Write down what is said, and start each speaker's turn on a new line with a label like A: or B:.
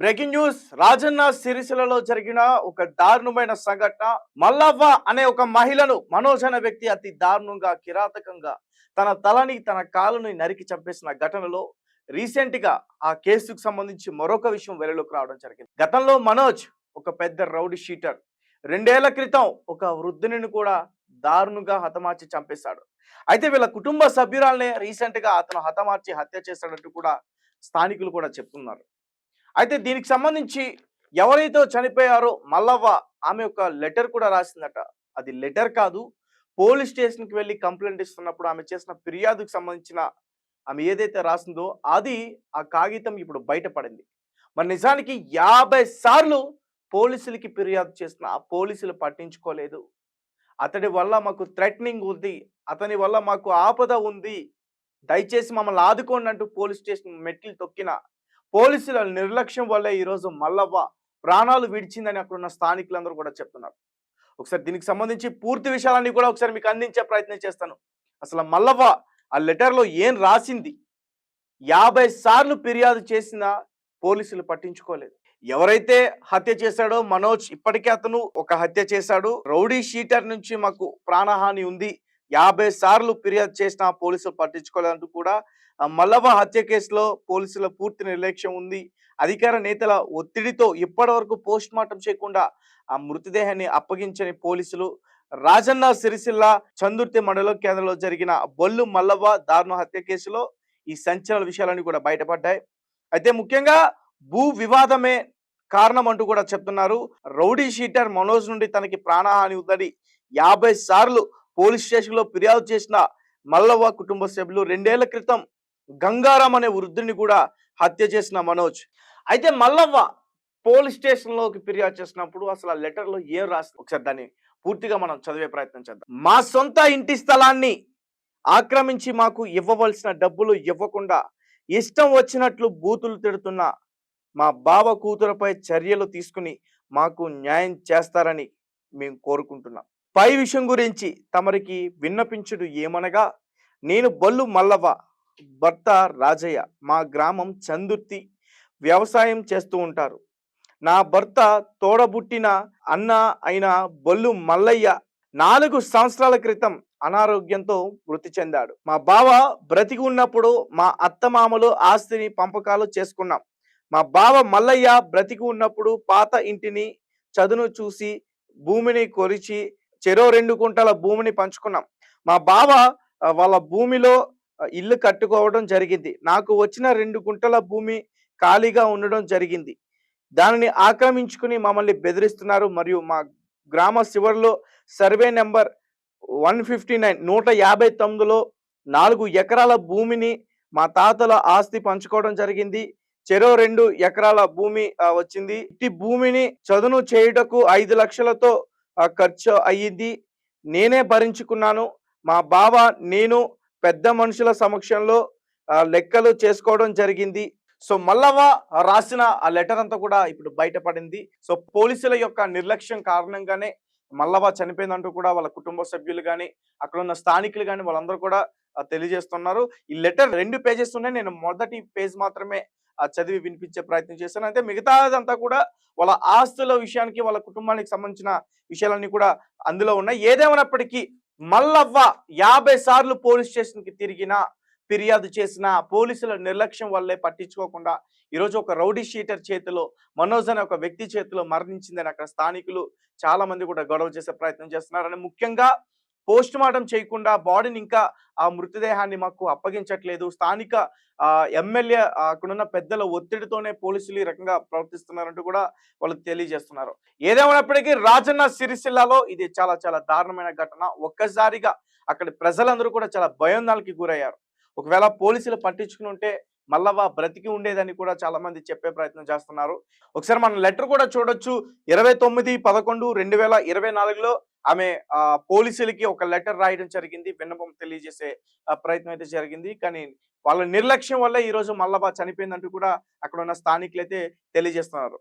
A: Breaking news Rajanna సిరిసిల్లలో జరిగిన ఒక దారుణమైన సంఘటన. మల్లవ్వ అనే ఒక మహిళను మనోజ్ అనే వ్యక్తి అతి దారుణంగా కిరాతకంగా తన తలని తన కాలుని నరికి చంపేసిన ఘటనలో రీసెంట్ గా ఆ కేసుకు సంబంధించి మరొక విషయం వెలుగులోకి రావడం జరిగింది. గతంలో మనోజ్ ఒక పెద్ద రౌడీ షీటర్. 2 ఏళ్ల క్రితం ఒక వృద్ధుని కూడా దారుణంగా హతమార్చి చంపేశాడు. అయితే వీళ్ళ కుటుంబ సభ్యురాలనే రీసెంట్ గా అతను హతమార్చి హత్య చేశాడంటూ కూడా స్థానికులు కూడా చెప్తున్నారు. అయితే దీనికి సంబంధించి ఎవరైతే చనిపోయారో మల్లవ్వ ఆమె ఒక లెటర్ కూడా రాసిందట. అది లెటర్ కాదు, పోలీస్ స్టేషన్కి వెళ్ళి కంప్లైంట్ ఇస్తున్నప్పుడు ఆమె చేసిన ఫిర్యాదుకు సంబంధించిన ఆమె ఏదైతే రాసిందో అది ఆ కాగితం ఇప్పుడు బయటపడింది. మరి నిజానికి 50 సార్లు పోలీసులకి ఫిర్యాదు చేసిన ఆ పోలీసులు పట్టించుకోలేదు. అతడి వల్ల మాకు థ్రెటనింగ్ ఉంది, అతని వల్ల మాకు ఆపద ఉంది, దయచేసి మమ్మల్ని ఆదుకోండి అంటూ పోలీస్ స్టేషన్ మెట్లు తొక్కిన పోలీసుల నిర్లక్ష్యం వల్లే ఈరోజు మల్లవ్వ ప్రాణాలు విడిచిందని అక్కడున్న స్థానికులందరూ కూడా చెప్తున్నారు. ఒకసారి దీనికి సంబంధించి పూర్తి విషయాలన్నీ కూడా ఒకసారి మీకు అందించే ప్రయత్నం చేస్తాను. అసలు మల్లవ్వ ఆ లెటర్లో ఏం రాసింది? 50 సార్లు ఫిర్యాదు చేసినా పోలీసులు పట్టించుకోలేదు. ఎవరైతే హత్య చేశాడో మనోజ్, ఇప్పటికే అతను ఒక హత్య చేశాడు. రౌడీ షీటర్ నుంచి మాకు ప్రాణహాని ఉంది, 50 సార్లు ఫిర్యాదు చేసినా పోలీసులు పట్టించుకోలేదంటూ కూడా మల్లవ్వ హత్య కేసులో పోలీసుల పూర్తి నిర్లక్ష్యం ఉంది. అధికార నేతల ఒత్తిడితో ఇప్పటి వరకు పోస్ట్ మార్టం చేయకుండా ఆ మృతదేహాన్ని అప్పగించని పోలీసులు రాజన్న సిరిసిల్ల చందుర్తి మండల కేంద్రంలో జరిగిన బొల్లు మల్లవ్వ దారుణ హత్య కేసులో ఈ సంచలన విషయాలన్నీ కూడా బయటపడ్డాయి. అయితే ముఖ్యంగా భూ వివాదమే కారణం అంటూ కూడా చెప్తున్నారు. రౌడీ షీటర్ మనోజ్ నుండి తనకి ప్రాణహాని ఉందని 50 సార్లు పోలీస్ స్టేషన్లో ఫిర్యాదు చేసిన మల్లవ్వ కుటుంబ సభ్యులు 2 ఏళ్ల క్రితం గంగారాం అనే వృద్ధుని కూడా హత్య చేసిన మనోజ్. అయితే మల్లవ్వ పోలీస్ స్టేషన్లోకి ఫిర్యాదు చేసినప్పుడు అసలు ఆ లెటర్లో ఏం రాస్తుంది ఒకసారి దాన్ని పూర్తిగా మనం చదివే ప్రయత్నం చేద్దాం. మా సొంత ఇంటి స్థలాన్ని ఆక్రమించి మాకు ఇవ్వవలసిన డబ్బులు ఇవ్వకుండా ఇష్టం వచ్చినట్లు బూతులు తిడుతున్న మా బావ కూతురుపై చర్యలు తీసుకుని మాకు న్యాయం చేస్తారని మేము కోరుకుంటున్నాం. పై విషయం గురించి తమరికి విన్నపించుడు ఏమనగా, నేను బొల్లు మల్లవ్వ, భర్త రాజయ్య, మా గ్రామం చందుర్తి, వ్యవసాయం చేస్తూ ఉంటారు. నా భర్త తోడబుట్టిన అన్న అయిన బొల్లు మల్లయ్య 4 సంవత్సరాల క్రితం అనారోగ్యంతో మృతి చెందాడు. మా బావ బ్రతికి ఉన్నప్పుడు మా అత్తమామలు ఆస్తిని పంపకాలు చేసుకున్నాం. మా బావ మల్లయ్య బ్రతికి ఉన్నప్పుడు పాత ఇంటిని చదును చూసి భూమిని కొరిచి చెరో 2 గుంటల భూమిని పంచుకున్నాం. మా బావ వాళ్ళ భూమిలో ఇల్లు కట్టుకోవడం జరిగింది. నాకు వచ్చిన 2 గుంటల భూమి ఖాళీగా ఉండడం జరిగింది. దానిని ఆక్రమించుకుని మమ్మల్ని బెదిరిస్తున్నారు. మరియు మా గ్రామ శివర్లో సర్వే నెంబర్ 159లో 4 ఎకరాల భూమిని మా తాతల ఆస్తి పంచుకోవడం జరిగింది. చెరో 2 ఎకరాల భూమి వచ్చింది. ఇట్టి భూమిని చదును చేయుటకు 5 లక్షలతో ఖర్చు అయ్యింది. నేనే భరించుకున్నాను. మా బావ నేను పెద్ద మనుషుల సమక్షంలో లెక్కలు చేసుకోవడం జరిగింది. సో మల్లవ్వ రాసిన ఆ లెటర్ అంతా కూడా ఇప్పుడు బయటపడింది. సో పోలీసుల యొక్క నిర్లక్ష్యం కారణంగానే మల్లవ్వ చనిపోయిందంటూ కూడా వాళ్ళ కుటుంబ సభ్యులు కానీ అక్కడ ఉన్న స్థానికులు కానీ వాళ్ళందరూ కూడా తెలియజేస్తున్నారు. ఈ లెటర్ 2 పేజెస్ ఉన్నాయి. నేను మొదటి పేజ్ మాత్రమే చదివి వినిపించే ప్రయత్నం చేశాను. అయితే మిగతాదంతా కూడా వాళ్ళ ఆస్తుల విషయానికి, వాళ్ళ కుటుంబానికి సంబంధించిన విషయాలన్నీ కూడా అందులో ఉన్నాయి. ఏదేమైనప్పటికీ మల్లవ్వ 50 సార్లు పోలీస్ స్టేషన్కి తిరిగినా, ఫిర్యాదు చేసిన పోలీసుల నిర్లక్ష్యం వల్లే పట్టించుకోకుండా ఈరోజు ఒక రౌడీ షీటర్ చేతిలో, మనోజ్ అనే ఒక వ్యక్తి చేతిలో మరణించిందని అక్కడ స్థానికులు చాలా మంది కూడా గొడవ చేసే ప్రయత్నం చేస్తున్నారని, ముఖ్యంగా పోస్ట్ మార్టం చేయకుండా బాడీని ఇంకా ఆ మృతదేహాన్ని మాకు అప్పగించట్లేదు. స్థానిక ఎమ్మెల్యే అక్కడున్న పెద్దల ఒత్తిడితోనే పోలీసులు ఈ రకంగా ప్రవర్తిస్తున్నారంటూ కూడా వాళ్ళు తెలియజేస్తున్నారు. ఏదేమైనప్పటికీ రాజన్న సిరిసిల్లలో ఇది చాలా చాలా దారుణమైన ఘటన. ఒక్కసారిగా అక్కడి ప్రజలందరూ కూడా చాలా భయోందాలకి గురయ్యారు. ఒకవేళ పోలీసులు పట్టించుకుని ఉంటే మల్లవ్వ బ్రతికి ఉండేదని కూడా చాలా మంది చెప్పే ప్రయత్నం చేస్తున్నారు. ఒకసారి మనం లెటర్ కూడా చూడొచ్చు. 29/11/2024లో ఆమె పోలీసులకి ఒక లెటర్ రాయడం జరిగింది. విన్నపం తెలియజేసే ప్రయత్నం అయితే జరిగింది. కానీ వాళ్ళ నిర్లక్ష్యం వల్ల ఈరోజు మల్లవ్వ చనిపోయిందంటూ కూడా అక్కడ ఉన్న స్థానికులైతే తెలియజేస్తున్నారు.